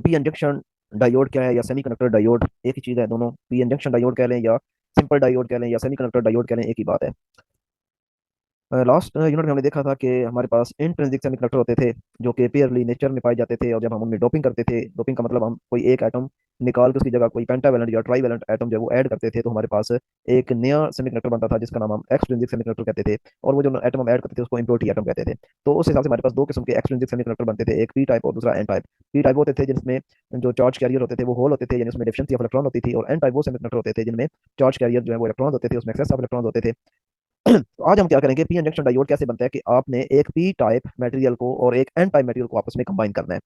P N junction diode क्या है या सेमीकंडक्टर डायोड एक ही चीज़ है, दोनों पी एन जंक्शन डायोड कह लें या सिंपल डायोड कह लें या सेमीकंडक्टर डायोड कह लें, एक ही बात है। लास्ट यूनिट में हमने देखा था कि हमारे पास इंट्रिंसिक सेमीकंडक्टर होते थे जो कि पेयरली नेचर में पाए जाते थे, और जब हम उनमें डोपिंग करते थे, डोपिंग का मतलब हम कोई एक एटम निकाल के उसकी जगह कोई पेंटावेलेंट या ट्राईवेलेंट एटम जो है वो ऐड करते थे, तो हमारे पास एक नया सेमीकंडक्टर बनता था जिसका नाम हम एक्सट्रिंसिक सेमीकंडक्टर कहते थे। और वो जो एटम हम ऐड करते थे उसको इम्प्योरिटी एटम कहते थे। तो उस हिसाब से हमारे पास दो किस्म के एक्सट्रिंसिक सेमीकंडक्टर बनते थे, एक पी टाइप और दूसरा एन टाइप। पी टाइप होते थे जिसमें जो चार्ज कैरियर होते थे वो होल होते थे, यानी उसमें डिफिशिएंसी ऑफ इलेक्ट्रॉन होती थी, और एन टाइप वो सेमीकंडक्टर होते थे जिनमें चार्ज कैरियर जो है वो इलेक्ट्रॉन होते थे, उसमें एक्सेस ऑफ इलेक्ट्रॉन होते थे। तो आज हम क्या करेंगे, पी इंजेक्शन डायोड कैसे बनता है कि आपने एक पी टाइप मटेरियल को और एक एन टाइप मटेरियल को आपस में कंबाइन करना है।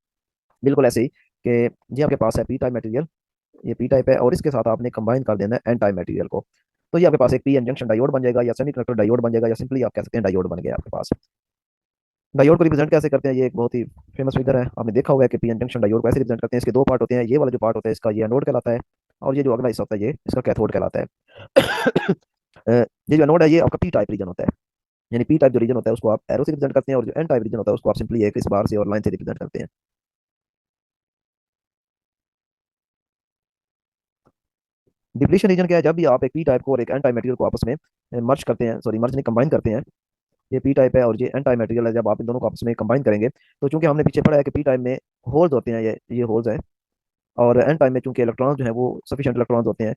बिल्कुल ऐसे ही कि ये आपके पास है पी टाइप मटेरियल, ये पी टाइप है, और इसके साथ आपने कंबाइन कर देना है एन टाइप मटेरियल को। तो ये आपके पास एक पी इंजेक्शन डायोड बन जाएगा, या सेमीकंडक्टर डायोड बन जाएगा, या सिंपली आप कह सकते हैं डायोड बन गया आपके पास। डायोड को रिप्रेजेंट कैसे करते हैं, ये एक बहुत ही फेमस फिगर है, आपने देखा होगा कि पी जंक्शन डायोड को ऐसे रिप्रेजेंट करते हैं। इसके दो पार्ट होते हैं, ये वाला जो पार्ट होता है इसका ये एनोड कहलाता है, और ये जो अगला हिस्सा होता है ये इसका कैथोड कहलाता है। ये जो एनोड है ये आपका पी टाइप रीजन होता है, यानी पी टाइप जो रीजन होता है उसको आप एरो से रिप्रेजेंट करते हैं, और जो एन टाइप रीजन होता है उसको आप सिंपली एक इस बार से और लाइन से रिप्रेजेंट करते हैं। डिप्लीशन रीजन क्या है, जब भी आप एक पी टाइप को और एक एन टाइप मटेरियल को आपस में मर्ज करते हैं, सॉरी मर्ज नहीं कंबाइन करते हैं, ये पी टाइप है और ये एन टाइप मटेरियल है, जब आप इन दोनों को आपस में कंबाइन करेंगे, तो चूंकि हमने पीछे पढ़ा है कि पी टाइप में होल्स होते हैं, ये होल्स है, और एन टाइप में चूंकि इलेक्ट्रॉन जो है वो सफिशिएंट इलेक्ट्रॉन्स होते हैं,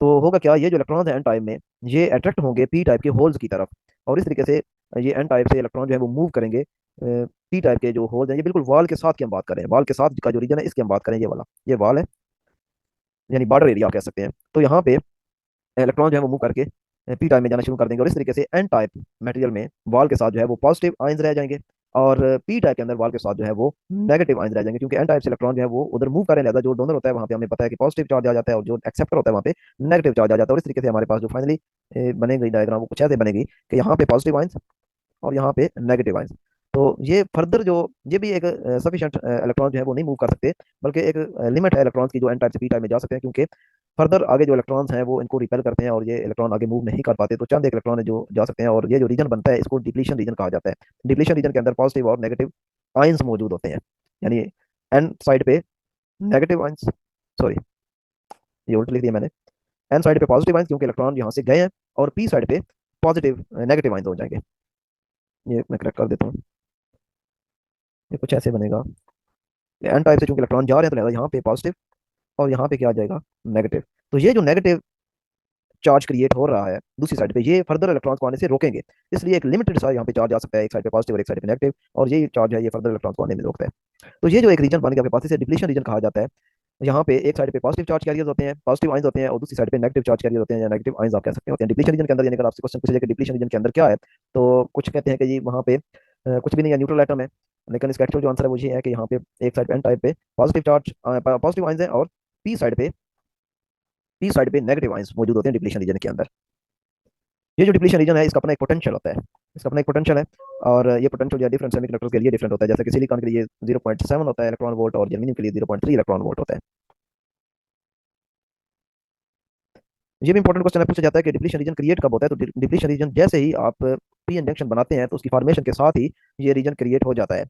तो होगा क्या, ये जो इलेक्ट्रॉन्स हैं एन टाइप में ये अट्रैक्ट होंगे पी टाइप के होल्स की तरफ, और इस तरीके से ये एन टाइप से इलेक्ट्रॉन जो है वो मूव करेंगे पी टाइप के जो होल्स हैं, ये बिल्कुल वॉल के साथ की हम बात करें, वॉल के साथ का जो रीजन है इसकी हम बात करें, ये वाला ये वॉल है, यानी बॉर्डर एरिया कह सकते हैं। तो यहाँ पे इलेक्ट्रॉन जो है वो मूव करके पी टाइप में जाना शुरू कर देंगे, और इस तरीके से एन टाइप मटेरियल में वॉल के साथ जो है वो पॉजिटिव आयंस रह जाएंगे, और पी टाइप के अंदर वॉल के साथ जो है वो नेगेटिव आयंस रह जाएंगे, क्योंकि एन टाइप से इलेक्ट्रॉन जो है वो उधर मूव करें, लिहाजा जो डोनर होता है वहाँ पे हमें पता है कि पॉजिटिव चार्ज आ जाता है, और जो एक्सेप्टर होता है वहाँ पे नेगेटिव चार्ज आ जाता है, और इस तरीके से हमारे पास जो फाइनली बनेगी डायग्राम वो कुछ ऐसे बनेगी कि यहाँ पे पॉजिटिव आयंस और यहाँ पे नेगेटिव आयंस। तो ये फर्दर जो ये भी एक सफिशिएंट इलेक्ट्रॉन जो है वो नहीं मूव कर सकते, बल्कि एक लिमिट है इलेक्ट्रॉन्स की जो एन टाइप से पी टाइप में जा सकते हैं, क्योंकि फर्दर आगे जो इलेक्ट्रॉन्स हैं वो इनको रिपेल करते हैं और ये इलेक्ट्रॉन आगे मूव नहीं कर पाते, तो चंद एक इलेक्ट्रॉन है जो जा सकते हैं, और ये जो रीजन बनता है इसको डिप्लीशन रीजन कहा जाता है। डिप्लीशन रीजन के अंदर पॉजिटिव और नेगेटिव आयंस मौजूद होते हैं, यानी एन साइड पे नेगेटिव आयंस, सॉरी ये उल्ट लिख दिया मैंने, एन साइड पे पॉजिटिव आयंस क्योंकि इलेक्ट्रॉन यहाँ से गए हैं, और पी साइड पे पॉजिटिव नेगेटिव आयंस हो जाएंगे। ये मैं करेक्ट कर देता हूँ, ये कुछ ऐसे बनेगा, एन टाइप से चूंकि इलेक्ट्रॉन जा रहे हैं तो लिहाजा यहाँ पे पॉजिटिव, और यहाँ पे क्या आ जाएगा नेगेटिव। तो ये जो नेगेटिव चार्ज क्रिएट हो रहा है दूसरी साइड पे, ये फर्दर इलेक्ट्रॉन्स को आने से रोकेंगे, इसलिए एक लिमिटेड सा यहाँ पे चार्ज आ सकता है, एक साइड पे पॉजिटिव और एक साइड पे नेगेटिव, और ये चार्ज है ये फर्दर इलेक्ट्रॉन्स को आने में रोकता है। तो ये जो एक रीजन बन गया आपके पास इसे डिप्लीशन रीजन कहा जाता है। यहाँ पे एक साइड पे पॉजिटिव चार्ज कैरियर्स होते हैं, पॉजिटिव आयंस होते हैं, और दूसरी साइड पे नेगेटिव चार्ज कैरियर होते हैं या नेगेटिव आयंस आप कह सकते हैं डिप्लीशन रीजन के अंदर। यानी अगर आपसे क्वेश्चन पूछा जाए कि डिप्लीशन रीजन के अंदर क्या है, तो कुछ कहते हैं कि जी वहाँ पे कुछ भी नहीं है, न्यूट्रल एटम है, लेकिन इसका एक्चुअल जो आंसर है वो ये है कि यहाँ पे एक साइड पे एन टाइप पे पॉजिटिव चार्ज पॉजिटिव आयंस है, और पी साइड पे पी साइड पे नेगेटिव आयंस मौजूद होते हैं डिप्लीशन रीजन के अंदर। ये जो डिप्लीशन रीजन है इसका अपना एक पोटेंशियल होता है, इसका अपना एक पोटेंशियल है, और ये पोटेंशियल जो है डिफरेंट सेमीकंडक्टर्स के लिए डिफरेंट होता है, जैसे कि सिलिकॉन के लिए 0.7 होता है इलेक्ट्रॉन वोल्ट, और जर्मेनियम के लिए 0.3 इलेक्ट्रॉन वोल्ट होता है। ये भी इंपॉर्टेंट क्वेश्चन है, पूछा जाता है कि डिप्लीशन रीजन क्रिएट कब होता है, तो डिप्लीशन रीजन जैसे ही आप पी एन जंक्शन बनाते हैं तो उसकी फॉर्मेशन के साथ ही ये रीजन क्रिएट हो जाता है।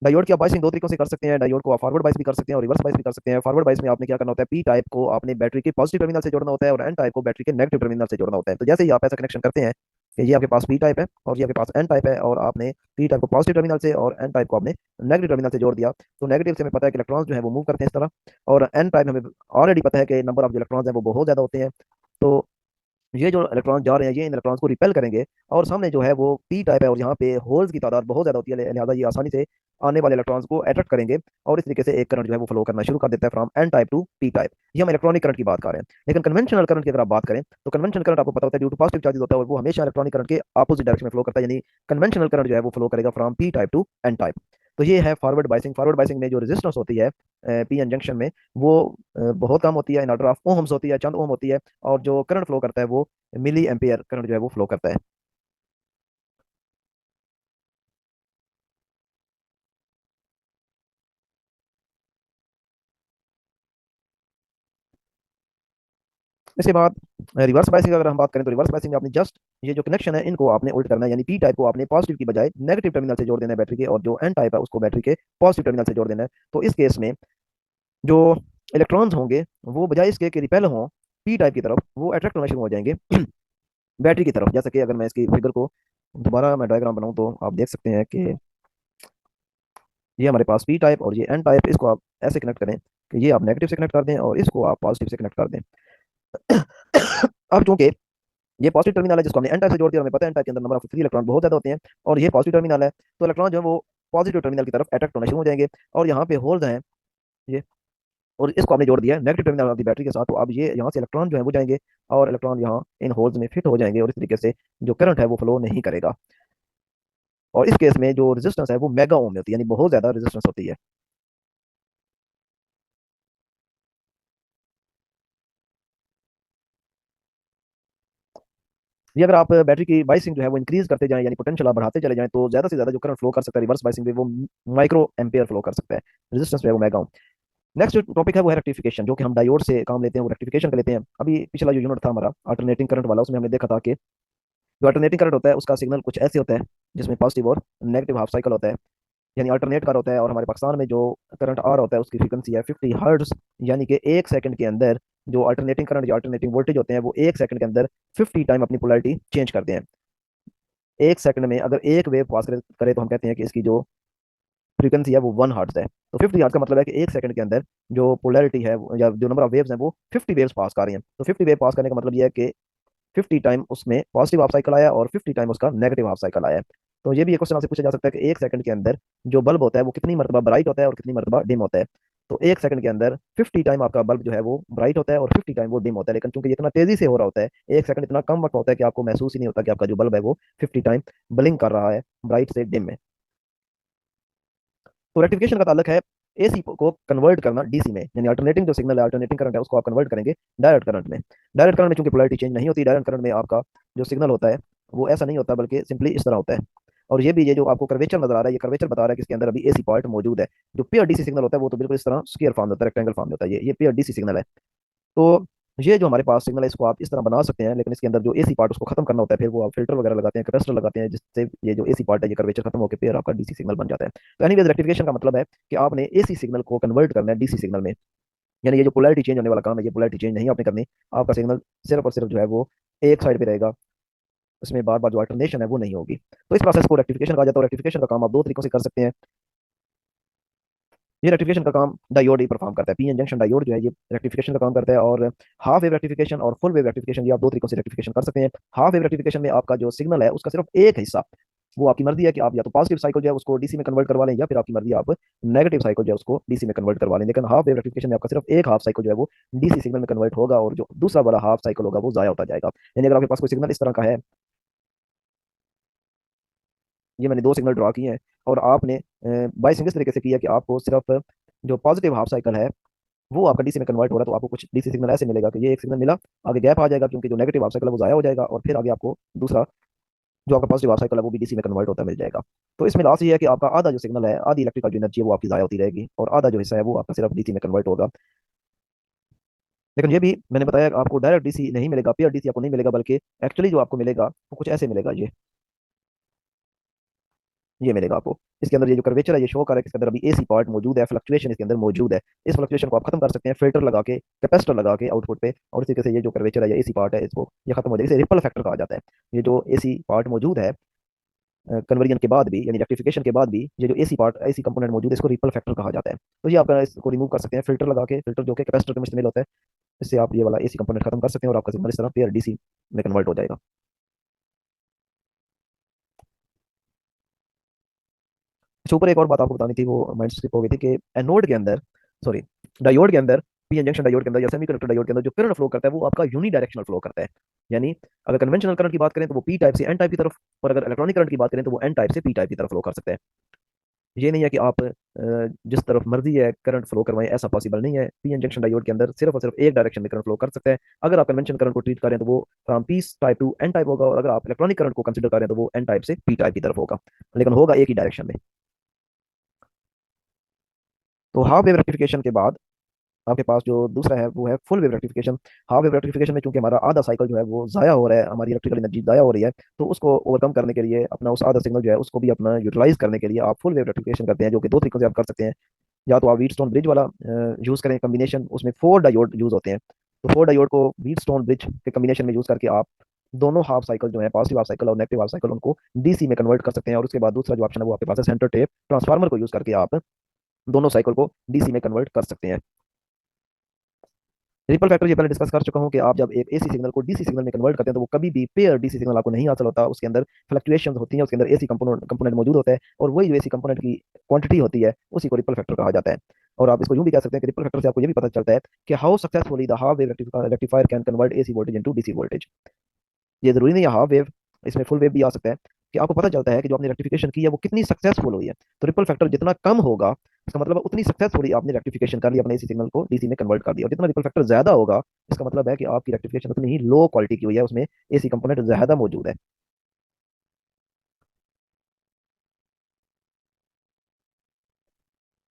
डायोड की आप बाइसिंग दो तरीकों से कर सकते हैं, डायोड को आप फॉरवर्ड बाइस भी कर सकते हैं और रिवर्स बाइस भी कर सकते हैं। फॉरवर्ड बाइस में आपने क्या करना होता है, पी टाइप को आपने बैटरी के पॉजिटिव टर्मिनल से जोड़ना होता है, और एन टाइप को बैटरी के नेगेटिव टर्मिनल से जोड़ना होता है। तो जैसे ही आप ऐसा कनेक्शन करते हैं कि ये आपके पास पी टाइप है और ये आपके पास एन टाइप है, और आपने पी टाइप को पॉजिटिव टर्मिनल से और एन टाइप को आपने नेगेटिव टर्मिनल से जोड़ दिया, तो नेगेटिव से हमें पता है कि इलेक्ट्रॉन्स जो है वो मूव करते हैं इस तरह, और एन टाइप में हमें ऑलरेडी पता है कि नंबर ऑफ जो इलेक्ट्रॉन्स हैं वो बहुत ज्यादा होते हैं। तो ये जो इलेक्ट्रॉन जा रहे हैं ये इन इलेक्ट्रॉन्स को रिपेल करेंगे, और सामने जो है वो पी टाइप है और यहाँ पे होल्स की तादाद बहुत ज्यादा होती है, लिहाजा ये आसानी से आने वाले इलेक्ट्रॉन्स को अट्रैक्ट करेंगे, और इस तरीके से एक करंट जो है वो फ्लो करना शुरू कर देता है from N type to P type. ये हम इलेक्ट्रॉनिक करंट की बात कर रहे हैं, लेकिन कन्वेंशनल करंट की अगर आप बात करें तो कन्वेंशनल करंट आपको पता होता है ड्यू टू पॉजिटिव चार्जेस होता है, और वो हमेशा इलेक्ट्रॉनिक करंट के अपोजिट डायरेक्शन में फ्लो करता है, यानी कन्वेंशनल करंट जो है वो फ्लो करेगा from P type to N type. तो ये है फॉरवर्ड बाइसिंग। फॉरवर्ड बाइसिंग में जो रेजिस्टेंस होती है पी एन जंक्शन में वो बहुत कम होती है, इन ऑर्डर ऑफ ओम्स होती है, चंद ओम होती है, और जो करंट फ्लो करता है वो मिली एम्पियर करंट जो है वो फ्लो करता है। इसके बाद रिवर्स बायसिंग अगर हम बात करें तो रिवर्स बायसिंग में आपने जस्ट ये जो कनेक्शन है इनको आपने उल्ट करना है, यानी पी टाइप को आपने पॉजिटिव की बजाय नेगेटिव टर्मिनल से जोड़ देना है बैटरी के, और जो एन टाइप है उसको बैटरी के पॉजिटिव टर्मिनल से जोड़ देना है। तो इस केस में जो इलेक्ट्रॉन्स होंगे वो बजाय इसके कि रिपेल हों पी टाइप की तरफ, वो अट्रैक्ट होना शुरू हो जाएंगे बैटरी की तरफ। जैसे कि अगर मैं इसकी फिगर को दोबारा मैं डायग्राम बनाऊं तो आप देख सकते हैं कि ये हमारे पास पी टाइप और ये एन टाइप, इसको आप ऐसे कनेक्ट करें कि ये आप नेगेटिव से कनेक्ट कर दें और इसको आप पॉजिटिव से कनेक्ट कर दें। अब चूंकि ये पॉजिटिव टर्मिनल है जिसको हमने एन टाइप से जोड़ दिया, हमें पता है एन टाइप के अंदर नंबर ऑफ फ्री इलेक्ट्रॉन बहुत ज्यादा होते हैं, और ये पॉजिटिव टर्मिनल है, तो इलेक्ट्रॉन जो है वो पॉजिटिव टर्मिनल की तरफ अट्रैक्ट होना शुरू हो जाएंगे। और यहाँ पे होल्स हैं ये, और इसको आपने जोड़ दिया है नेगेटिव टर्मिनल वाली बैटरी के साथ, तो अब ये यहाँ से इलेक्ट्रॉन जो है वो जाएंगे और इलेक्ट्रॉन यहाँ इन होल्स में फिट हो जाएंगे, और इस तरीके से जो करंट है वो फ्लो नहीं करेगा। और इस केस में जो रेजिस्टेंस है वो मेगा ओम में होती है, यानी बहुत ज्यादा रेजिस्टेंस होती है। ये अगर आप बैटरी की बाइसिंग जो है वो इंक्रीज करते जाएं, यानी पोटेंशियल आप बढ़ाते चले जाएं, तो ज्यादा से ज्यादा जो करंट फ्लो कर सकता है रिवर्स बाइसिंग में वो माइक्रो एम्पियर फ्लो कर सकता है, रेजिस्टेंस जो है वो मेगा ओम। नेक्स्ट जो टॉपिक है वो है रेक्टिफिकेशन, जो कि हम डायोड से काम लेते हैं, वो रेक्टिफिकेशन का लेते हैं। अभी पिछला जो यूनिट था हमारा अल्टरनेटिंग करंट वाला, उसमें हमने देखा था कि जो अल्टरनेटिंग करंट होता है उसका सिग्नल कुछ ऐसे होता है जिसमें पॉजिटिव और नेगेटिव हाफ साइकिल होता है, यानी अल्टरनेट कर होता है। और हमारे पाकिस्तान में जो करंट आ रहा होता है उसकी फ्रीक्वेंसी है 50 हर्ट्ज, यानी कि एक सेकंड के अंदर जो अल्टरनेटिंग करंट या अल्टरनेटिंग वोल्टेज होते हैं वो एक सेकंड के अंदर 50 टाइम अपनी पोलैरिटी चेंज करते हैं। एक सेकंड में अगर एक वेव पास करे तो हम कहते हैं कि इसकी जो फ्रीक्वेंसी है वो 1 हर्ट्ज है। तो 50 हर्ट्ज का मतलब है कि एक सेकंड के अंदर जो पोलैरिटी है या जो नंबर ऑफ वेव्स हैं वो 50 वेव्स पास कर रही हैं। तो 50 वेव पास करने का मतलब ये है कि 50 टाइम उसमें पॉजिटिव हाफ साइकिल आया और 50 टाइम उसका नेगेटिव हाफ साइकिल आया है। तो ये भी एक क्वेश्चन आपसे पूछा जा सकता है कि एक सेकंड के अंदर जो बल्ब होता है वो कितनी मरतबा ब्राइट होता है और कितनी मरतबा डिम होता है। तो एक सेकंड के अंदर 50 टाइम आपका बल्ब जो है वो ब्राइट होता है और 50 टाइम वो डिम होता है, लेकिन चूंकि ये इतना तेजी से हो रहा होता है, एक सेकंड इतना कम वक्त होता है कि आपको महसूस ही नहीं होता कि आपका जो बल्ब है वो 50 टाइम ब्लिंक कर रहा है ब्राइट से डिम में। तो रेक्टिफिकेशन का ताल्लुक है एसी को कन्वर्ट करना डीसी में, यानी अल्टरनेटिंग जो सिग्नल है अल्टरनेटिंग करंट है उसको आप कन्वर्ट करेंगे डायरेक्ट करंट में। डायरेक्ट करंट में चूंकि पोलैरिटी चेंज नहीं होती, डायरेक्ट करंट में आपका जो सिग्नल होता है वो ऐसा नहीं होता बल्कि सिंपली इस तरह होता है। और ये भी ये जो आपको कर्वेचर नजर आ रहा है, ये कर्वेचर बता रहा है कि इसके अंदर अभी एसी पार्ट मौजूद है। जो प्योर डीसी सिग्नल होता है वो तो बिल्कुल इस तरह स्क्वायर फॉर्म में होता है, रेक्टेंगल फॉर्म में होता है, ये प्योर डीसी सिग्नल है। तो ये जो हमारे पास सिग्नल है इसको आप इस तरह बना सकते हैं, लेकिन इसके अंदर जो एसी पार्ट उसको खत्म करना होता है, फिर वो आप फिल्टर वगैरह लगाते हैं, कैपेसिटर लगाते हैं, जिससे ये जो एसी पार्ट है ये कर्वेचर खत्म होकर फिर आपका डीसी सिग्नल बन जाता है। तो एनीवेज रेक्टिफिकेशन का मतलब है कि आपने एसी सिग्नल को कन्वर्ट करना है डीसी सिग्नल में, यानी ये जो पोलैरिटी चेंज होने वाला काम है ये पोलैरिटी चेंज नहीं आपने करनी। आपका सिग्नल सिर्फ और सिर्फ जो है वो एक साइड पे रहेगा, उसमें बार बार जो अल्टरनेशन है वो नहीं होगी। तो इस प्रोसेस को रेक्टिफिकेशन कहा जाता है, और रेक्टिफिकेशन का काम आप दो तरीकों से कर सकते हैं। ये रेक्टिफिकेशन का काम डायोड ही परफॉर्म करता है, पी एन जंक्शन डायोड जो है ये रेक्टिफिकेशन का काम करता है। और हाफ वेव रेक्टिफिकेशन और फुल वेव रेक्टिफिकेशन ये आप दो तरीकों से रेक्टिफिकेशन कर सकते हैं। हाफ वेव रेक्टिफिकेशन में आपका जो सिग्नल है उसका सिर्फ एक हिस्सा, वो आपकी मर्जी है कि आप या तो पॉजिटिव साइकिल जो है उसको डीसी में कन्वर्ट करवा लें, या फिर आपकी मर्जी है आप नेगेटिव साइकिल जो है उसको डीसी में कन्वर्ट करवा लें। लेकिन हाफ वेव रेक्टिफिकेशन में आपका सिर्फ एक हाफ साइकिल जो है वो डीसी सिग्नल में कन्वर्ट होगा, और जो दूसरा वाला हाफ साइकिल होगा वो जाया होता जाएगा। यानी अगर आपके पास कोई सिग्नल इस तरह का है, ये मैंने दो सिग्नल ड्रॉ किए हैं, और आपने बाइसिंग इस तरीके से किया कि आपको सिर्फ जो पॉजिटिव हाफ साइकिल है वो आपका डीसी में कन्वर्ट हो रहा है, तो आपको कुछ डीसी सिग्नल ऐसे मिलेगा कि ये एक सिग्नल मिला, आगे गैप आ जाएगा क्योंकि जो नेगेटिव हाफ साइकिल है वो जाया हो जाएगा, और फिर आगे आपको दूसरा जो आपका पॉजिटिव हाफ साइकिल है वो भी डीसी में कन्वर्ट होता मिल जाएगा। तो इसमें लॉस ये है कि आपका आधा जो सिग्नल है, आधी इलेक्ट्रिकल जो एनर्जी है वो आपकी जाया होती रहेगी, और आधा जो हिस्सा है वो आपका सिर्फ डीसी में कन्वर्ट होगा। लेकिन ये भी मैंने बताया कि आपको डायरेक्ट डीसी नहीं मिलेगा, पेयर डीसी आपको नहीं मिलेगा, बल्कि एक्चुअली जो आपको मिलेगा वो कुछ ऐसे मिलेगा, ये मिलेगा आपको। इसके अंदर ये जो कर्वेचर है ये शो कर रहा है कि इसके अंदर अभी एसी पार्ट मौजूद है, फ्लक्चुएशन इसके अंदर मौजूद है। इस फ्लक्चुएशन को आप खत्म कर सकते हैं फिल्टर लगा के, कैपेसिटर लगा के आउटपुट पे, और इस तरीके से ये जो कर्वेचर है ये एसी पार्ट है इसको ये खत्म हो जाएगा। इसे रिपल फैक्टर कहा जाता है। ये जो एसी पार्ट मौजूद है कन्वर्जन के बाद भी, यानी रेक्टिफिकेशन के बाद भी ये जो एसी पार्ट एसी कंपोनेंट मौजूद है इसको रिपल फैक्टर कहा जाता है। तो ये आप इसको रिमूव कर सकते हैं फिल्टर लगा के, फिल्टर जो कि कैपेसिटर के में इस्तेमाल होता है, इससे आप ये वाला एसी कंपोनेंट खत्म कर सकते हैं और आपका सिग्नल इस तरह पेयर डीसी में कन्वर्ट हो जाएगा। अच्छा, ऊपर एक और बात आपको बतानी थी, वो माइंड स्किप हो गई थी कि एनोड के अंदर, सॉरी, डायोड के अंदर, पी जंक्शन डायोड के अंदर या सेमीकंडक्टर डायोड के अंदर जो करंट फ्लो करता है वो आपका यूनी डायरेक्शनल फ्लो करता है। यानी अगर कन्वेंशनल करंट की बात करें तो वो पी टाइप से एन टाइप की तरफ, और अगर इलेक्ट्रॉनिक करंट की बात करें तो वो एन टाइप से पी टाइप की तरफ फ्लो कर सकता है। ये नहीं है कि आप जिस तरफ मर्जी है करंट फ्लो करवाएं, ऐसा पॉसिबल नहीं है। पी इंजेक्शन डायोड के अंदर सिर्फ और सिर्फ एक डायरेक्शन में करंट फ्लो कर सकता है। अगर आप कन्वेंशन करंट को ट्रीट करें तो वो from P type to N type होगा, और अगर आप इलेक्ट्रॉनिक करंट को कंसिडर करें तो वो एन टाइप से पी टाइप की तरफ होगा, लेकिन होगा एक ही डायरेक्शन में। तो हाफ वेव रेक्टिफिकेशन के बाद आपके पास जो दूसरा है वो है full wave rectification. Half wave rectification में चूंकि हमारा आधा साइकिल जो है वो ज़ाया हो रहा है, हमारी इलेक्ट्रिकल एनर्जी ज़ाया हो रही है, तो उसको ओवरकम करने के लिए अपना उस आधा सिग्नल जो है उसको भी अपना यूटिलाइज करने के लिए आप फुल वेव रेक्टिफिकेशन करते हैं, जो कि दो तरीकों से आप कर सकते हैं। या तो आप व्हीटस्टोन ब्रिज वाला यूज़ करें कम्बिनेशन, उसमें 4 डायोड यूज़ होते हैं। तो 4 डायोड को व्हीटस्टोन ब्रिज के कम्बिनेशन में यूज़ करके आप दोनों हाफ साइकिल जो है, पॉजिटिव हाफ साइकिल और नेगेटिव हाफ साइकिल, उनको डीसी में कन्वर्ट कर सकते हैं। और उसके बाद दूसरा जो ऑप्शन है वो आपके पास है, सेंटर टेप ट्रांसफार्मर को यूज़ करके आप दोनों साइकिल को डीसी में कन्वर्ट कर सकते हैं। रिपल फैक्टर ये पहले डिस्कस कर चुका हूँ कि आप जब एक एसी सिग्नल को डीसी सिग्नल में कन्वर्ट करते हैं तो वो कभी भी पेयर डीसी सिग्नल आपको नहीं हासिल होता, उसके अंदर फ्लक्चुएशन होती हैं, उसके अंदर एसी कंपोनेंट कंपोनेंट मौजूद होता है, और वही जो एसी कंपोनेंट की क्वांटिटी होती है उसी को रिपल फैक्टर कहा जाता है। और आप इसको यूं भी कह सकते हैं कि रिपल फैक्टर से आपको ये भी पता चलता है कि how successfully the half wave rectifier can convert AC voltage into DC voltage. ये जरूरी नहीं है हाफ वेव, इसमें फुल वेव भी आ सकता है, कि आपको पता चलता है कि जो आपने रेक्टिफिकेशन की है वो कितनी सक्सेसफुल हुई है। तो रिपल फैक्टर जितना कम होगा, इसका मतलब है उतनी सक्सेसफुली आपने रेक्टिफिकेशन कर लिया, अपने इसी सिग्नल को डीसी में कन्वर्ट कर दिया। और जितना रिपल फैक्टर ज्यादा होगा, इसका मतलब है कि आपकी रेक्टिफिकेशन उतनी ही लो क्वालिटी की हुई है, उसमें एसी कंपोनेंट ज्यादा मौजूद है।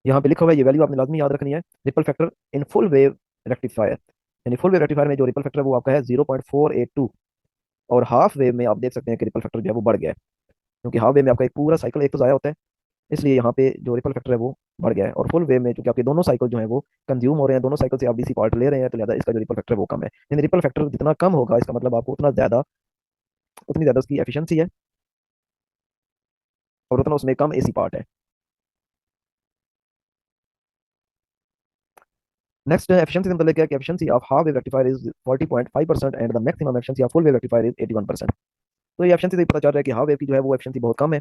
यहाँ पे लिखा हुआ है, ये वैल्यू आपने लाजमी याद रखनी है। Ripple factor in full wave rectifier, यानी फुल वेव रेक्टिफायर में जो रिपल फैक्टर है वो आपका है 0.482। और हाफ वेव में आप देख सकते हैं कि रिपल फैक्टर जो है वो बढ़ गया है, क्योंकि हाफ वेव में आपका एक पूरा साइकिल एक तो ज़ाया होता है, इसलिए यहाँ पे जो रिपल फैक्टर है वो बढ़ गया है। और फुल वे में चूंकि आपके दोनों साइकिल जो है वो कंज्यूम हो रहे हैं, दोनों साइकिल से आप डीसी पार्ट ले रहे हैं, तो लिहाजा इसका जो रिपल फैक्टर है वो कम है। यानी रिपल फैक्टर जितना कम होगा, इसका मतलब आपको उतनी ज़्यादा उसकी एफिशिएंसी है, और उतना उसमें कम एसी पार्ट है। नेक्स्ट एफिशिएंसी से मतलब क्या है कि efficiency of half wave rectifier is 40.5% and the maximum efficiency of full wave rectifier is 81%। तो ये एफिशिएंसी से पता चल रहा है कि हाफ वेव की जो है वो एफिशिएंसी बहुत कम है,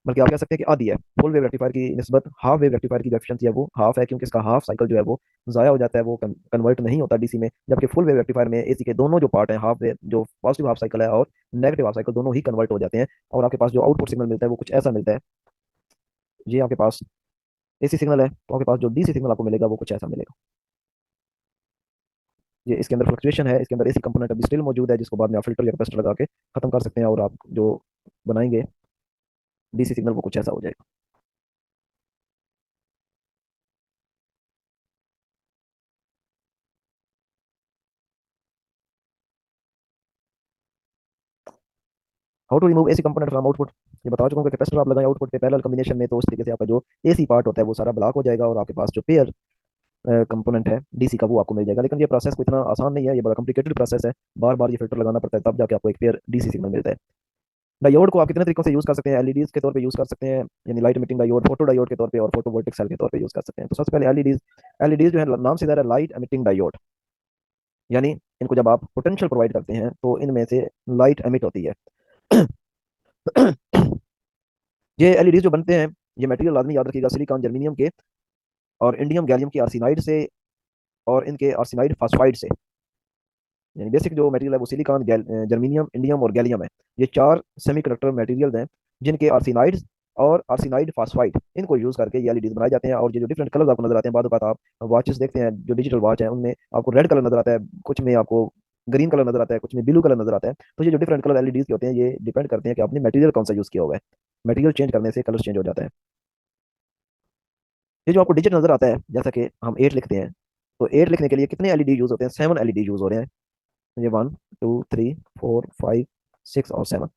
बल्कि आप कह सकते हैं कि आधी है। फुल वेव रेक्टिफायर की निस्बत हाफ वेव रेक्टिफायर की जो एफिशिएंसी है वो हाफ है, क्योंकि इसका हाफ साइकिल जो है वो ज़ाया हो जाता है, वो कन्वर्ट नहीं होता डीसी में। जबकि फुल वेव रेक्टिफायर में एसी के दोनों जो पार्ट हैं, हाफ वेव जो पॉजिटिव हाफ साइकिल है और नेगेटिव हाफ साइकिल, दोनों ही कन्वर्ट हो जाते हैं। और आपके पास जो आउटपुट सिग्नल मिलता है वो कुछ ऐसा मिलता है। ये आपके पास एसी सिग्नल है, तो आपके पास जो डीसी सिग्नल आपको मिलेगा वो कुछ ऐसा मिलेगा। ये इसके अंदर फ्लक्चुएशन है, इसके अंदर एसी कंपोनेंट अभी स्टिल मौजूद है, जिसको बाद में आप फिल्टर या कैपेसिटर लगा के खत्म कर सकते हैं, और आप जो बनाएंगे डीसी सिग्नल वो कुछ ऐसा हो जाएगा। How to remove AC component from output, ये बता चुका हूँ कि कैपेसिटर आप लगाएं आउटपुट पे पैरेलल कॉम्बिनेशन में, तो उस तरीके से आपका जो एसी पार्ट होता है वो सारा ब्लॉक हो जाएगा, और आपके पास जो पेयर कंपोनेंट है डीसी का वो आपको मिल जाएगा। लेकिन ये प्रोसेस को इतना आसान नहीं है, ये बड़ा कॉम्प्लिकेटेड प्रोसेस है, बार बार ये फिल्टर लगाना पड़ता है, तब जाके आपको एक पेयर डीसी सिग्नल मिलता है। डायोड को आप कितने तरीकों से यूज कर सकते हैं? एलईडीज के तौर पे यूज कर सकते हैं, यानी light emitting diode, photo diode के तौर पे, और फोटोवोल्टिक सेल के तौर पे यूज कर सकते हैं। तो सबसे पहले एलईडीज। एलईडीज जो है नाम से ज़्यादा लाइट एमिटिंग डायोड, यानी इनको जब आप पोटेंशियल प्रोवाइड करते हैं तो इनमें से लाइट एमिट होती है। ये एलईडीज जो बनते हैं, ये मटेरियल लाजमी याद रखिएगा, सिलिकॉन जर्मेनियम के और इंडियम गैलियम की आर्सेनाइड से, और इनके आर्सेनाइड फास्फाइड से। यानी बेसिक जो मटेरियल है वो सिलिकॉन, जर्मेनियम, इंडियम और गैलियम है। ये चार सेमीकंडक्टर मटेरियल्स हैं, जिनके आर्सेनाइड्स और आर्सेनाइड फास्फाइड, इनको यूज करके ये एलईडीज बनाए जाते हैं। और ये जो डिफरेंट कलर आपको नजर आते हैं, बाद बात आप वॉचेस देखते हैं, जो डिजिटल वॉच है उनमें आपको रेड कलर नजर आता है, कुछ में आपको ग्रीन कलर नजर आता है, कुछ में ब्लू कलर नजर आता है। तो ये जो डिफरेंट कलर एलईडीज के होते हैं, ये डिपेंड करते हैं कि आपने मटेरियल कौन सा यूज किया हुआ है। मटेरियल चेंज करने से कलर चेंज हो जाता है। ये जो आपको डिजिट नजर आता है, जैसा कि हम 8 लिखते हैं, तो 8 लिखने के लिए कितने एलईडी यूज होते हैं? 7 एलईडी यूज हो रहे हैं। ये 1 2 3 4 5 6 और 7।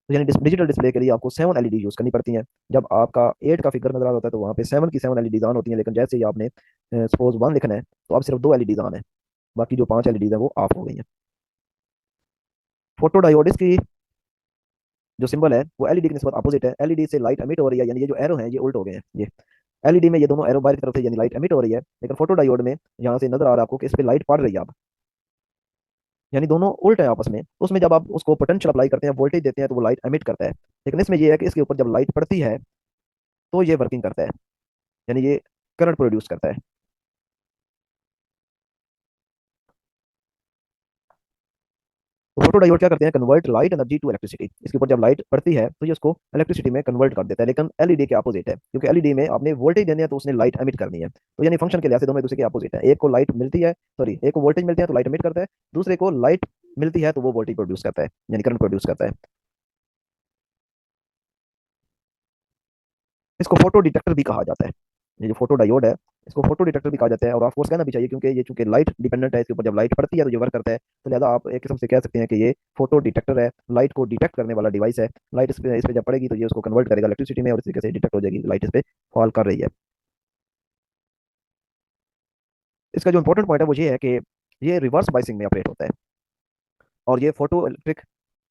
तो यानी डिजिटल डिस्प्ले के लिए आपको 7 एलईडी यूज करनी पड़ती हैं। जब आपका 8 का फिगर नजर आ रहा होता है तो वहाँ पे 7 की 7 एलईडी ऑन होती हैं, लेकिन जैसे ही आपने सपोज 1 लिखना है तो अब सिर्फ 2 एलईडी ऑन है, बाकी जो 5 एलईडी है वो ऑफ हो गई हैं। फोटो डायोड की जो सिंबल है वो एलईडी की निस्बत अपोजिट है। एलईडी से लाइट एमिट हो रही है, यानी ये जो एरो है ये उल्ट हो गए हैं। ये एलईडी में ये दोनों एरो बाहर की तरफ से, यानी लाइट एमिट हो रही है, लेकिन फोटो डायोड में यहाँ से नजर आ रहा है आपको कि इस पे लाइट पड़ रही है अब, यानी दोनों उल्ट है आपस में। उसमें जब आप उसको पोटेंशियल अप्लाई करते हैं, वोल्टेज देते हैं, तो वो लाइट एमिट करता है। लेकिन इसमें ये है कि इसके ऊपर जब लाइट पड़ती है तो ये वर्किंग करता है, यानी ये करंट प्रोड्यूस करता है। तो फोटो डायोड क्या करते हैं? Convert light energy to electricity. इसके ऊपर जब लाइट पड़ती है तो ये उसको इलेक्ट्रिसिटी में कन्वर्ट कर देता है। लेकिन एलईडी के अपोजिट है, क्योंकि एलईडी में आपने वोल्टेज देनी है तो उसने लाइट एमिट करनी है। तो यानी फंक्शन के लिहाज से दोनों एक दूसरे के अपोजिट है। एक को लाइट मिलती है, सॉरी, एक को वोल्टेज मिलते हैं तो लाइट एमिट करता है, दूसरे को लाइट मिलती है तो वो वोल्टेज प्रोड्यूस करता है, यानी करंट प्रोड्यूस करता है। इसको फोटो डिटेक्टर भी कहा जाता है। ये जो फोटो डायोड है इसको फोटो डिटेक्टर भी कहा जाता है, और ऑफ कोर्स कहना भी चाहिए क्योंकि ये चूंकि लाइट डिपेंडेंट है, इसके ऊपर जब लाइट पड़ती है तो ये वर्क करता है, तो लिहाजा आप एक किस्म से कह सकते हैं कि ये फोटो डिटेक्टर है, लाइट को डिटेक्ट करने वाला डिवाइस है। लाइट इस पे जब पड़ेगी तो ये उसको कन्वर्ट करेगा इलेक्ट्रिसिटी में, और इस तरीके से डिटेक्ट हो जाएगी लाइट इस पे फॉल कर रही है। इसका जो इंपॉर्टेंट पॉइंट है वो ये है कि ये रिवर्स बाइसिंग में ऑपरेट होता है, और ये फोटो इलेक्ट्रिक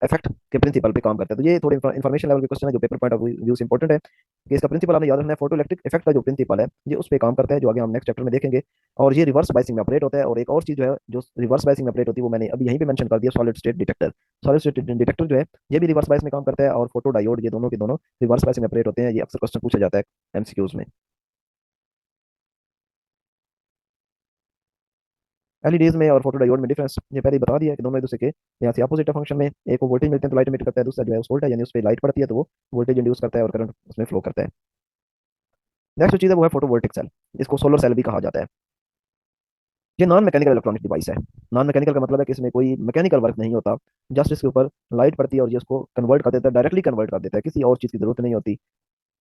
इफेक्ट के प्रिंसिपल पे काम करता है। तो ये थोड़े इन्फॉर्मेशन लेवल के क्वेश्चन है जो पेपर पॉइंट ऑफ व्यू से इंपॉर्टेंट है, कि इसका प्रिंसिपल आपने याद रखना है। फोटो इलेक्ट्रिक इफेक्ट का जो प्रिंसिपल है ये उस पे काम करता है, जो आगे हम नेक्स्ट चैप्टर में देखेंगे। और ये रिवर्स बाइसिंग में ऑपरेट होता है। और एक और चीज जो है जो रिवर्स बाइसिंग में ऑपरेट होती है वो मैंने अभी यहीं पे मेंशन कर दिया, solid state detector. Solid state detector जो है ये भी रिवर्स बाइस में काम करता है, और फोटो डायोड, ये दोनों के दोनों रिवर्स बाइस में ऑपरेट होते हैं। ये अक्सर क्वेश्चन पूछा जाता है एमसीक्यूज में। एलईडीज में और फोटो डायोड में डिफरेंस ये पहले ही बता दिया कि दोनों एक दूसरे के यहाँ से अपोजिट फंक्शन में, एक को वोल्टेज मिलते हैं तो लाइट एमिट करता है, दूसरा जो है उस वोल्टेज यानी उस पर लाइट पड़ती है तो वो वोल्टेज इंड्यूस करता है और करंट उसमें फ्लो करता है। नेक्स्ट जो चीज़ है वो है फोटोवोल्टिक सेल, इसको सोलर सेल भी कहा जाता है। ये नॉन मैकेनिकल इलेक्ट्रॉनिक डिवाइस है। नॉन मैकेनिकल का मतलब है कि इसमें कोई मैकेनिकल वर्क नहीं होता, जस्ट इसके ऊपर लाइट पड़ती है और ये उसको कन्वर्ट कर देता है, डायरेक्टली कन्वर्ट कर देता है, किसी और चीज़ की जरूरत नहीं होती।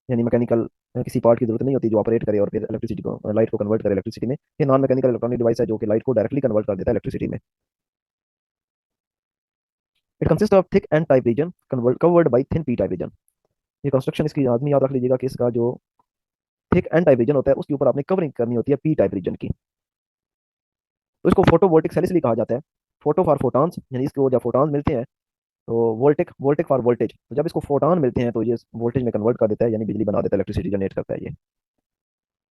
यानी मैकेनिकल किसी पार्ट की जरूरत नहीं होती जो ऑपरेट करे और फिर इलेक्ट्रिसिटी को, लाइट को कन्वर्ट करे इलेक्ट्रिसिटी में। ये नॉन मैकेनिकल इलेक्ट्रॉनिक डिवाइस है जो कि लाइट को डायरेक्टली कन्वर्ट कर देता है इलेक्ट्रिसिटी में। It consist of thick N type region covered by thin P type region. ये कंस्ट्रक्शन इसकी आदमी याद रख लीजिएगा कि इसका जो थिक एन टाइप रीजन होता है उसके ऊपर आपने कवरिंग करनी होती है पी टाइप रीजन की। तो इसको फोटोवोल्टिक सेल इसलिए कहा जाता है। फोटो फॉर फोटॉन्स, यानी इसको जब फोटॉन्स मिलते हैं तो वोल्टिक, वोल्टिक फॉर वोल्टेज, तो जब इसको फोटॉन मिलते हैं तो ये वोल्टेज में कन्वर्ट कर देता है, यानी बिजली बना देता है, इलेक्ट्रिसिटी जनरेट करता है ये।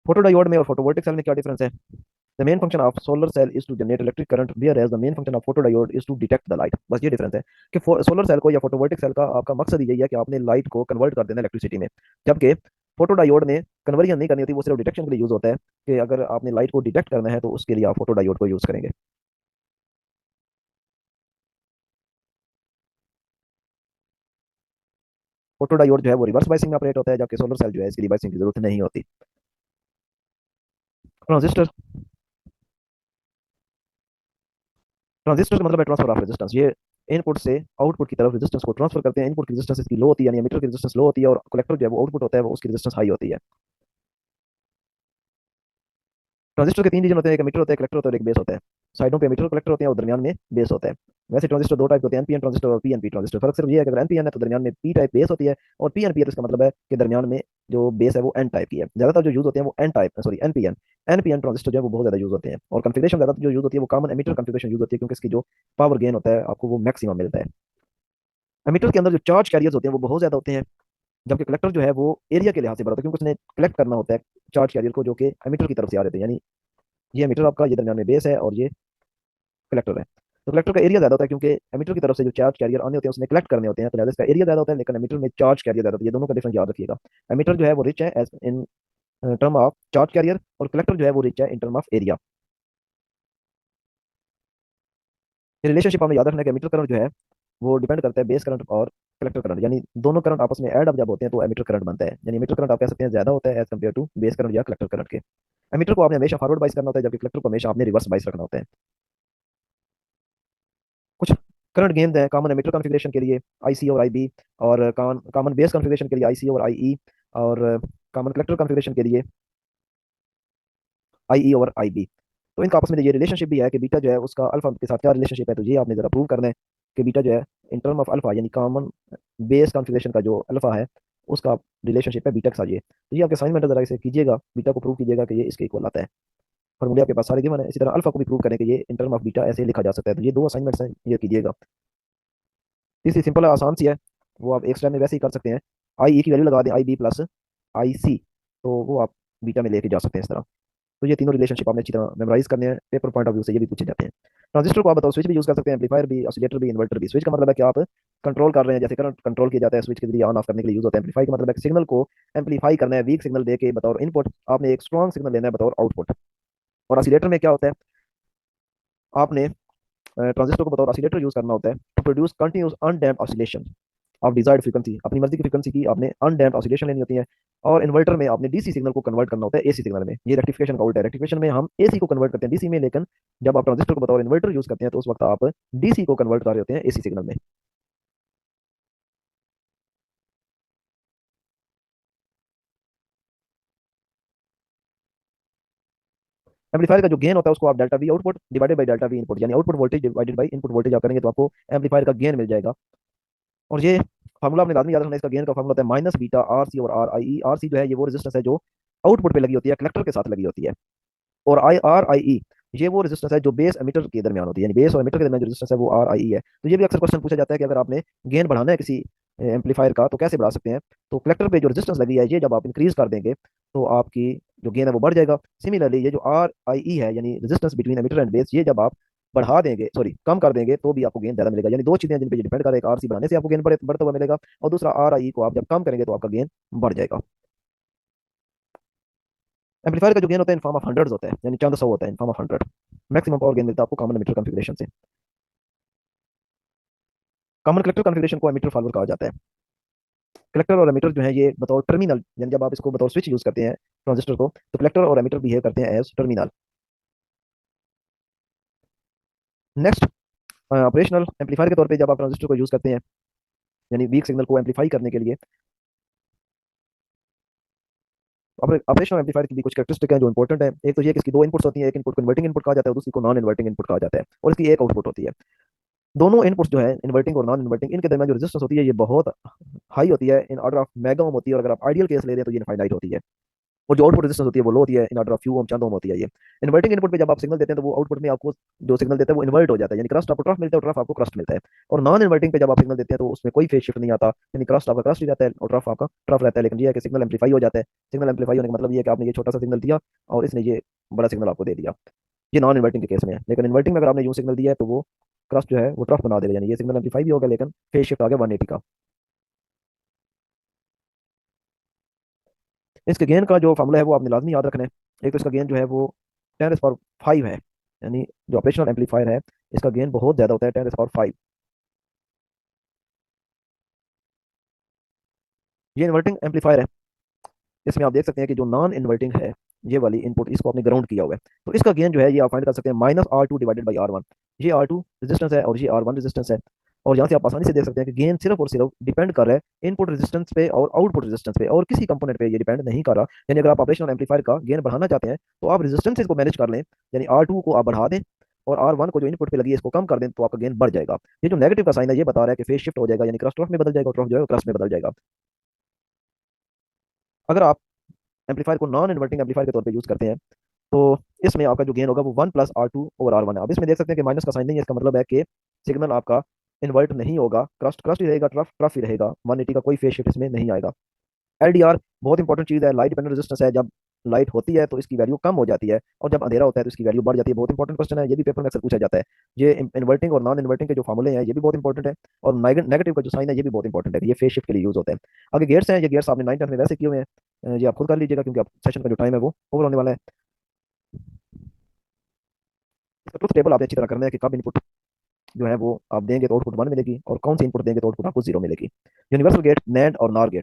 फोटो डायोड में और फोटोवोल्टिक सेल में क्या डिफरेंस है? The main function of solar cell is to generate electric current whereas the main function of photo diode is to detect the light. बस ये डिफरेंस है कि सोलर सेल को या फोटोवोल्टिक सेल का आपका मकसद यही है कि आपने लाइट को कन्वर्ट कर देना इलेक्ट्रिसिटी में, जबकि फोटो डायोड में कन्वर्जन नहीं करनी होती, वो सिर्फ डिटेक्शन के लिए यूज होता है, कि अगर आपने लाइट को डिटेक्ट करना है तो उसके लिए आप फोटो डायोड को यूज करेंगे। फोटो डायोड जो है वो रिवर्स बाइसिंग में ऑपरेट होता है, जबकि सोलर सेल जो है इसकी रिवर्सिंग की जरूरत नहीं होती। ट्रांजिस्टर, ट्रांजिस्टर का मतलब है ट्रांसफर ऑफ रेजिस्टेंस। ये इनपुट से आउटपुट की तरफ रेजिस्टेंस को ट्रांसफर करते हैं। इनपुट की रेजिस्टेंस इसकी लो होती है, यानी एमिटर की रेजिस्टेंस लो होती है, और कलेक्टर जो है वो आउटपुट होता है वो उसकी रेजिस्टेंस हाई होती है। ट्रांजिस्टर के तीन रीजन होते हैं, एक एमिटर होता है, कलेक्टर होता है और एक बेस होता है। साइडों पे एमिटर और कलेक्टर होते हैं और दरमियान में बेस होता है। वैसे ट्रांजिस्टर दो टाइप होते हैं, एनपीएन ट्रांजिस्टर और पीएनपी ट्रांजिस्टर। फर्क सिर्फ ये है कि अगर एनपीएन है तो दरमियान में पी टाइप बेस होती है, और पीएनपी है तो इसका मतलब है कि दरमियान में जो बेस है वो एन टाइप की है। ज्यादातर जो यूज होते हैं वो N type, sorry NPN, NPN transistor जो है वो बहुत ज्यादा यूज होते हैं। और कॉन्फ़िगरेशन ज्यादा जो यूज होती है वो कॉमन एमिटर कॉन्फ़िगरेशन यूज होती है, क्योंकि इसकी जो पावर गेन होता है आपको वो मैक्सिमम मिलता है। एमिटर के अंदर जो चार्ज कैरियर्स होते हैं वो बहुत ज्यादा होते हैं, जबकि कलेक्टर जो है वो एरिया के लिहाज से बड़ा होता है, क्योंकि उसने कलेक्ट करना होता है चार्ज कैरियर को जो कि एमिटर की तरफ से आ रहे थे। यानी ये एमिटर आपका, ये दरमियान में बेस है और ये कलेक्टर है। तो कलेक्टर का एरिया ज्यादा होता है क्योंकि एमिटर की तरफ से जो चार्ज कैरियर आने होते हैं उसने कलेक्ट करने होते हैं, तो लिहाजा इसका एरिया ज्यादा होता है, लेकिन एमिटर में चार्ज कैरियर ज्यादा होता है। ये दोनों का डिफरेंस याद रखिएगा। एमिटर जो है वो रिच है as in term of charge carrier, और कलेक्टर जो है वो रिच है इन टर्म ऑफ एरिया। ये रिलेशनशिप हमें याद रखना है कि एमिटर करंट जो है वो डिपेंड करता है बेस करंट और कलेक्टर करंट, यानी दोनों करंट आपस में ऐड अप जब होते हैं तो एमिटर करंट बनता है। यानी एमिटर करंट आप कह सकते हैं ज्यादा होता है as compare to base current या कलेक्टर करंट के। एमिटर को आपने हमेशा फॉरवर्ड बाइस करना होता है, जबकि कलेक्टर को हमेशा आपने रिवर्स बाइस रखना होता है। कुछ करंट गेन है कॉमन एमिटर कॉन्फ़िगरेशन के लिए आईसी और आईबी, और कॉमन कॉमन बेस कॉन्फ़िगरेशन के लिए आईसी और आईई, और कॉमन कलेक्टर कॉन्फ़िगरेशन के लिए आईई और आईबी। तो इनका आपस में ये रिलेशनशिप भी है कि बीटा जो है उसका अल्फा के साथ क्या रिलेशनशिप है, तो ये आपने जरा प्रूव करना है कि बीटा जो है इन टर्म ऑफ अल्फा, यानी कॉमन बेस कॉन्फ़िगरेशन का जो अल्फा है उसका रिलेशनशिप है बीटा के साथ। ये तो ये आपके असाइनमेंट जरा इसे कीजिएगा, बीटा को प्रूव कीजिएगा कि ये इसके इक्वल आता है। फॉर्मूले आपके पास सारे गिवन है। इसी तरह अल्फा को भी प्रूव करें कि ये इन टर्म ऑफ बीटा ऐसे लिखा जा सकता है। तो ये दो असाइनमेंट्स हैं, ये कीजिएगा। तीसरी सिंपल है, आसान सी है, वो आप एक स्टेप में वैसे ही कर सकते हैं। आई ई की वैल्यू लगा दें, आई बी प्लस आई सी, तो वो आप बीटा में लेके जा सकते हैं इस तरह। तो ये तीनों रिलेशनशिप आपने अच्छी तरह मेमोराइज करने हैं, पेपर पॉइंट ऑफ व्यू से ये भी पूछे जाते हैं। ट्रांजिस्टर को आप बताओ, स्विच भी यूज कर सकते हैं, एम्पलीफायर भी, ऑसिलेटर भी, इन्वर्टर भी। स्विच का मतलब है कि आप कंट्रोल कर रहे हैं, जैसे करंट कंट्रोल किया जाता है स्विच के जरिए ऑन ऑफ करने के लिए यूज होता है। एम्पलीफाई का मतलब है कि सिग्नल को एम्पलीफाई करना है, वीक सिग्नल दे के बतौर इनपुट आपने एक स्ट्रॉन्ग सिग्नल लेना है बतौर आउटपुट। और ऑसिलेटर में क्या होता है, आपने ट्रांजिस्टर को बतौर ऑसिलेटर यूज करना होता है to produce continuous undamped oscillation of desired frequency. अपनी मर्जी की फ्रीक्वेंसी की आपने अनडैम्प्ड ऑसिलेशन लेनी होती है। और इन्वर्टर में आपने डीसी सिग्नल को कन्वर्ट करना होता है एसी सिग्नल में। ये रेक्टिफिकेशन का उल्टा है, रेक्टिफिकेशन में हम एसी को कन्वर्ट करते हैं डीसी में, लेकिन जब आप ट्रांजिस्टर को बतौर इन्वर्टर यूज करते हैं तो उस वक्त आप डीसी को कन्वर्ट कर रहे होते हैं एसी सिग्नल में। एम्पलीफायर का जो गेन होता है उसको आप delta V output divided by delta V input, यानी output voltage divided by input voltage आप करेंगे तो आपको एम्पलीफायर का गेन मिल जाएगा। और ये फार्मूला आपने लाजमी याद रखना है, इसका गेन का फार्मूला होता है माइनस बीटा आर सी और are I E. R C जो है ये वो रेजिस्टेंस है जो आउटपुट पे लगी होती है, कलेक्टर के साथ लगी होती है। और आई आर आई ई ये वो रेजिस्टेंस है जो बेस एमीटर के दरमियान होती है, यानी बेस और एमीटर के दरमियान जो रेजिस्टेंस है वो आर आई ई है। तो ये भी अक्सर क्वेश्चन पूछा जाता है कि अगर आपने गेन बढ़ाना है किसी एम्पलीफायर का तो कैसे बढ़ा सकते हैं। तो कलेक्टर पे जो रेजिस्टेंस लगी है ये जब आप इंक्रीज कर देंगे तो आपकी जो गेन है वो बढ़ जाएगा। सिमिलरली ये जो आर आई ई है यानी resistance between emitter and base, ये जब आप बढ़ा देंगे, सॉरी कम कर देंगे, तो भी आपको गेन ज्यादा मिलेगा। यानी दो चीजें हैं जिन पे डिपेंड कर, एक आर सी बढ़ाने से आपको गेन बढ़ता हुआ मिलेगा, और दूसरा आर आई को आप जब कम करेंगे तो आपका गेन बढ़ जाएगा। एम्पलीफायर का जो गेन होता है इन फॉर्म ऑफ हंड्रेड्स होता है, यानी चंद सौ होता है in form of hundred. Maximum power gain मिलता है आपको कॉमन एमिटर कॉन्फ़िगरेशन से। कॉमन कलेक्टर कॉन्फ़िगरेशन को एमिटर फॉलोअर कहा जाता है। कलेक्टर और एमिटर जो है ये बतौर टर्मिनल, यानी जब आप इसको बतौर स्विच यूज करते हैं ट्रांजिस्टर को, तो कलेक्टर और एमिटर बिहेव करते हैं as terminal. Next, operational amplifier के तौर पे जब आप ट्रांजिस्टर को यूज करते हैं, यानी वीक सिग्नल को एम्पलीफाई करने के लिए, ऑपरेशनल एम्पलीफायर की भी कुछ कैरेक्टरिस्टिक हैं जो इंपॉर्टेंट है। एक तो ये कि इसकी दो इनपुट्स होती हैं, एक इनपुट को इन्वर्टिंग इनपुट कहा जाता है और दूसरी को नॉन इन्वर्टिंग इनपुट कहा जाता है, और इसकी एक आउटपुट होती है। दोनों इनपुट्स जो है इन्वर्टिंग और नॉन इन्वर्टिंग, इनके दरमियान जो रेजिस्टेंस होती है ये बहुत हाई होती है, in order of mega ohm होती है, और अगर आप आइडियल केस ले रहे हैं तो ये इनफाइनाइट होती है। और जो आउटपुट रेजिस्टेंस होती है वो लो होती है, इन ऑर्डर ऑफ फ्यू ओम, चंद ओम होती है ये। इन्वर्टिंग इनपुट पे जब आप सिग्नल देते हैं तो वो आउटपुट में आपको जो सिग्नल देता है वो इन्वर्ट हो जाता है, यानी क्रस्ट आपको ट्रफ मिलता है और ट्रफ आपको क्रस्ट मिलता है। और नॉन इन्वर्टिंग पे जब आप सिग्नल देते हैं तो उसमें कोई फेज शिफ्ट नहीं आता, यानी क्रस्ट आपका क्रस्ट ही रहता है और ट्रफ आपका ट्रफ रहता है। लेकिन ये है कि सिग्नल एम्पलीफाई हो जाता है। सिग्नल एम्पलीफाई होने का मतलब ये है कि आपने ये छोटा सा सिग्नल दिया और इसने ये बड़ा सिग्नल आपको दे दिया। ये नॉन इन्वर्टिंग के केस में है। लेकिन इन्वर्टिंग में अगर आपने यूं सिग्नल दिया है तो वो क्रस्ट जो है वो ट्रफ बना देगा, यानी ये सिग्नल एम्पलीफाई भी होगा लेकिन फेज शिफ्ट आ गया 180 का। इसके गेन का जो फार्मूला है वो आपने लाजमी याद रखना है। एक तो इसका गेन जो है वो 10⁵ है, यानी जो ऑपरेशनल एम्पलीफायर है इसका गेन बहुत ज़्यादा होता है, 10⁵ ये इन्वर्टिंग एम्पलीफायर है। इसमें आप देख सकते हैं कि जो नॉन इन्वर्टिंग है ये वाली इनपुट, इसको आपने ग्राउंड किया हुआ है, तो इसका गेन जो है ये आप फाइंड कर सकते हैं -R2 डिवाइडेड बाई R1। ये R2 रेजिस्टेंस है और ये R1 रेजिस्टेंस है। और यहाँ से आप आसानी से देख सकते हैं कि गेन सिर्फ और सिर्फ डिपेंड कर रहा है इनपुट रेजिस्टेंस पे और आउटपुट रेजिस्टेंस पे, और किसी कंपोनेंट पे ये डिपेंड नहीं कर रहा। यानी अगर आप ऑपरेशनल एम्पलीफायर का गेन बढ़ाना चाहते हैं तो आप रेजिस्टेंस को मैनेज कर लें, यानी R2 को आप बढ़ा दें और R1 को जो इनपुट पे लगी है इसको कम कर दें, तो आपका गेन बढ़ जाएगा। ये जो नेगेटिव का साइन है ये बता रहा है कि फेज शिफ्ट हो जाएगा, यानी क्रस्ट ट्रफ में बदल जाएगा और ट्रफ जो है क्रस्ट में बदल जाएगा। अगर आप एम्पलीफायर को नॉन इन्वर्टिंग एम्पलीफायर के तौर पे यूज करते हैं तो इसमें आपका जो गेन होगा वो 1+R2/R1 है। अब इसमें देख सकते हैं कि माइनस का साइन नहीं है, इसका मतलब है कि सिग्नल आपका इन्वर्ट नहीं होगा, क्रस्ट क्रस्ट ही रहेगा, ट्रफ ट्रफ ही रहेगा, 180 का कोई फेज शिफ्ट इसमें नहीं आएगा। एलडीआर बहुत इंपॉर्टेंट चीज़ है, लाइट डिपेंडेंट रेजिस्टेंस है। जब लाइट होती है तो इसकी वैल्यू कम हो जाती है और जब अंधेरा होता है तो इसकी वैल्यू बढ़ जाती है। बहुत इंपॉर्टेंट क्वेश्चन है, ये भी पेपर में अक्सर पूछा जाता है। ये इन्वर्टिंग और नॉन इन्वर्टिंग के जो फार्मूले हैं ये भी बहुत इंपॉर्टेंट है, और नेगेटिव का जो साइन है ये भी बहुत इंपॉर्टेंट है, ये फेज शिफ्ट के लिए यूज होता है। आगे गेट्स हैं, ये गेट्स आपने 9th 10th में वैसे किए हुए हैं, ये आप खुद कर लीजिएगा क्योंकि आप सेशन का जो टाइम है वो ओवर होने वाला है। इसका ट्रुथ टेबल आपने अच्छी तरह करना है कि कब इनपुट जो है वो आप देंगे तो आउटपुट 1 मिलेगी और कौन सी इनपुट देंगे तो आउटपुट आपको 0 मिलेगी। यूनिवर्सल गेट, नैंड और नॉर गेट।